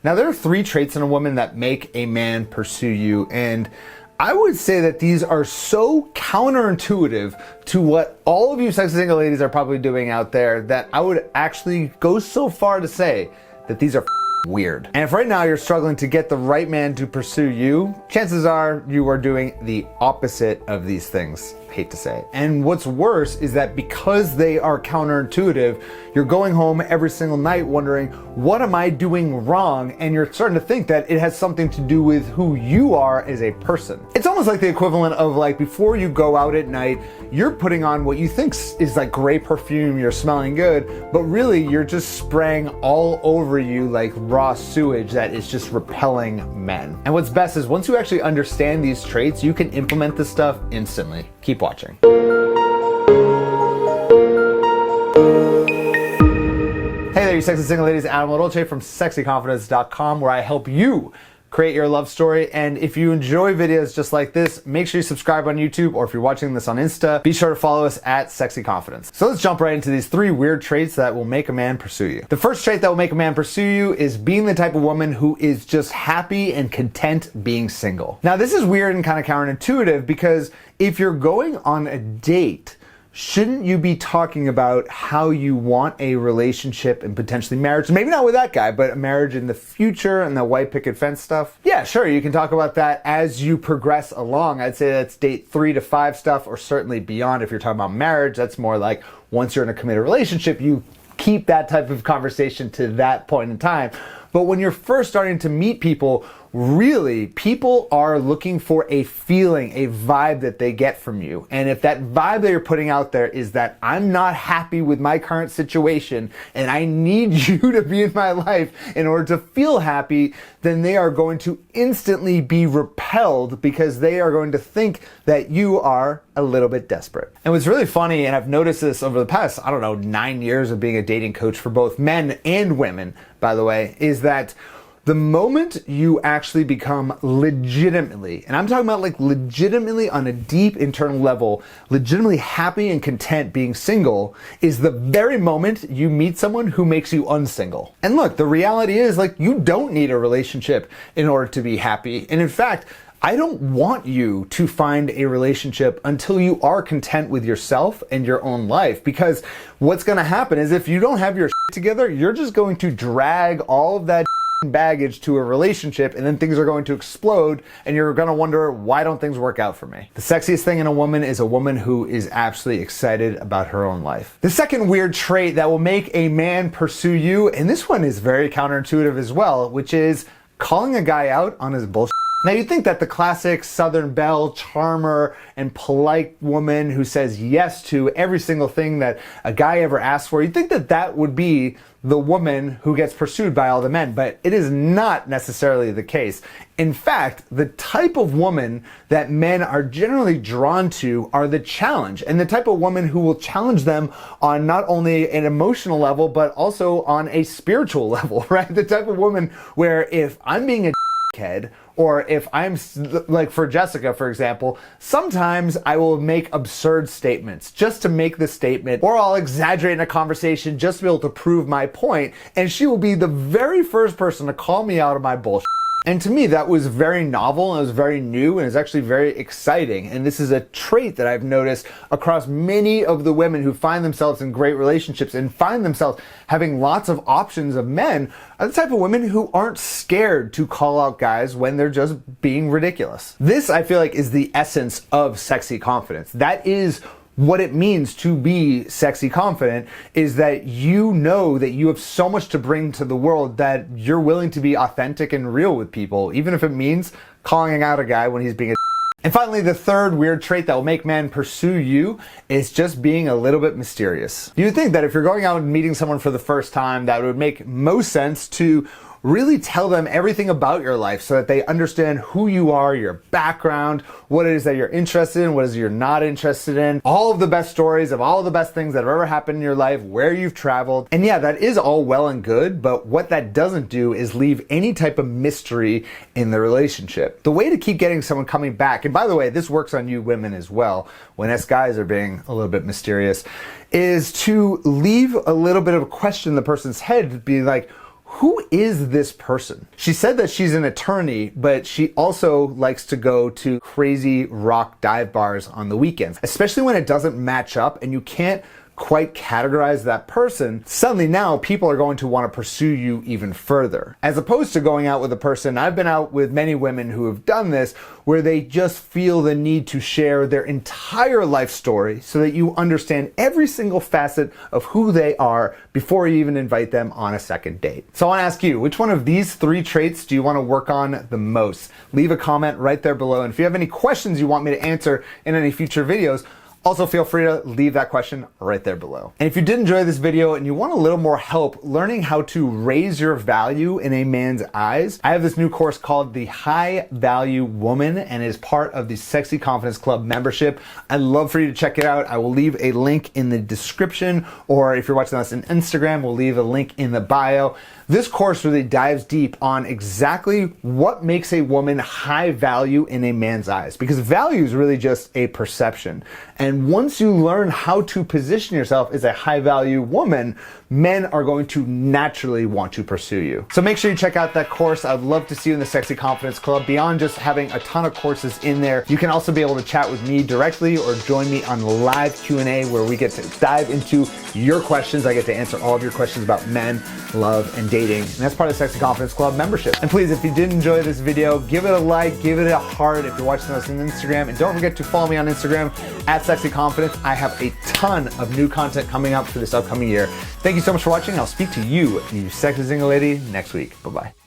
Now, there are 3 traits in a woman that make a man pursue you, and I would say that these are so counterintuitive to what all of you sexy single ladies are probably doing out there that I would actually go so far to say that these are weird. And if right now you're struggling to get the right man to pursue you, chances are you are doing the opposite of these things. Hate to say it. And what's worse is that because they are counterintuitive, you're going home every single night wondering, what am I doing wrong? And you're starting to think that it has something to do with who you are as a person. It's almost like the equivalent of like before you go out at night, you're putting on what you think is like great perfume, you're smelling good, but really you're just spraying all over you like raw sewage that is just repelling men. And what's best is once you actually understand these traits, you can implement this stuff instantly. Keep watching. Hey there, you sexy single ladies. Adam Dolce from sexyconfidence.com, where I help you create your love story. And if you enjoy videos just like this, make sure you subscribe on YouTube, or if you're watching this on Insta, be sure to follow us at Sexy Confidence. So let's jump right into these 3 weird traits that will make a man pursue you. The first trait that will make a man pursue you is being the type of woman who is just happy and content being single. Now, this is weird and kind of counterintuitive because if you're going on a date, shouldn't you be talking about how you want a relationship and potentially marriage? Maybe not with that guy, but a marriage in the future and the white picket fence stuff? Yeah, sure, you can talk about that as you progress along. I'd say that's date 3 to 5 stuff, or certainly beyond. If you're talking about marriage, that's more like once you're in a committed relationship, you keep that type of conversation to that point in time. But when you're first starting to meet people, really, people are looking for a feeling, a vibe that they get from you. And if that vibe that you're putting out there is that I'm not happy with my current situation and I need you to be in my life in order to feel happy, then they are going to instantly be repelled because they are going to think that you are a little bit desperate. And what's really funny, and I've noticed this over the past, 9 years of being a dating coach for both men and women, by the way, is that the moment you actually become legitimately, and I'm talking about like legitimately on a deep internal level, legitimately happy and content being single, is the very moment you meet someone who makes you unsingle. And look, the reality is like you don't need a relationship in order to be happy. And in fact, I don't want you to find a relationship until you are content with yourself and your own life, because what's gonna happen is if you don't have your shit together, you're just going to drag all of that baggage to a relationship, and then things are going to explode and you're going to wonder, why don't things work out for me? The sexiest thing in a woman is a woman who is absolutely excited about her own life. The second weird trait that will make a man pursue you, and this one is very counterintuitive as well, which is calling a guy out on his bullshit. Now, you'd think that the classic Southern belle, charmer, and polite woman who says yes to every single thing that a guy ever asks for, you'd think that that would be the woman who gets pursued by all the men, but it is not necessarily the case. In fact, the type of woman that men are generally drawn to are the challenge, and the type of woman who will challenge them on not only an emotional level, but also on a spiritual level, right? The type of woman where if I'm being a head, or if I'm like for Jessica, for example, sometimes I will make absurd statements just to make the statement, or I'll exaggerate in a conversation just to be able to prove my point, and she will be the very first person to call me out of my bullshit. And to me, that was very novel, and it was very new, and it's actually very exciting. And this is a trait that I've noticed across many of the women who find themselves in great relationships and find themselves having lots of options of men, are the type of women who aren't scared to call out guys when they're just being ridiculous. This, I feel like, is the essence of sexy confidence. That is what it means to be sexy confident, is that you know that you have so much to bring to the world that you're willing to be authentic and real with people, even if it means calling out a guy when he's being a. And finally, the third weird trait that will make men pursue you is just being a little bit mysterious. You would think that if you're going out and meeting someone for the first time, that it would make most sense to really tell them everything about your life so that they understand who you are, your background, what it is that you're interested in, what it is you're not interested in, all of the best stories of all of the best things that have ever happened in your life, where you've traveled. And yeah, that is all well and good, but what that doesn't do is leave any type of mystery in the relationship. The way to keep getting someone coming back, and by the way, this works on you women as well, when us guys are being a little bit mysterious, is to leave a little bit of a question in the person's head to be like, who is this person? She said that she's an attorney, but she also likes to go to crazy rock dive bars on the weekends, especially when it doesn't match up and you can't quite categorize that person. Suddenly now people are going to want to pursue you even further. As opposed to going out with a person, I've been out with many women who have done this, where they just feel the need to share their entire life story so that you understand every single facet of who they are before you even invite them on a second date. So I want to ask you, which one of these 3 traits do you want to work on the most? Leave a comment right there below. And if you have any questions you want me to answer in any future videos, also feel free to leave that question right there below. And if you did enjoy this video and you want a little more help learning how to raise your value in a man's eyes, I have this new course called the High Value Woman, and it is part of the Sexy Confidence Club membership. I'd love for you to check it out. I will leave a link in the description, or if you're watching us on Instagram, we'll leave a link in the bio. This course really dives deep on exactly what makes a woman high value in a man's eyes, because value is really just a perception. And once you learn how to position yourself as a high value woman, men are going to naturally want to pursue you. So make sure you check out that course. I'd love to see you in the Sexy Confidence Club. Beyond just having a ton of courses in there, you can also be able to chat with me directly or join me on live Q&A where we get to dive into your questions. I get to answer all of your questions about men, love, and dating. And that's part of the Sexy Confidence Club membership. And please, if you did enjoy this video, give it a like, give it a heart if you're watching us on Instagram. And don't forget to follow me on Instagram at Sexy Confidence. I have a ton of new content coming up for this upcoming year. Thank you so much for watching. I'll speak to you, you sexy single lady, next week. Bye-bye.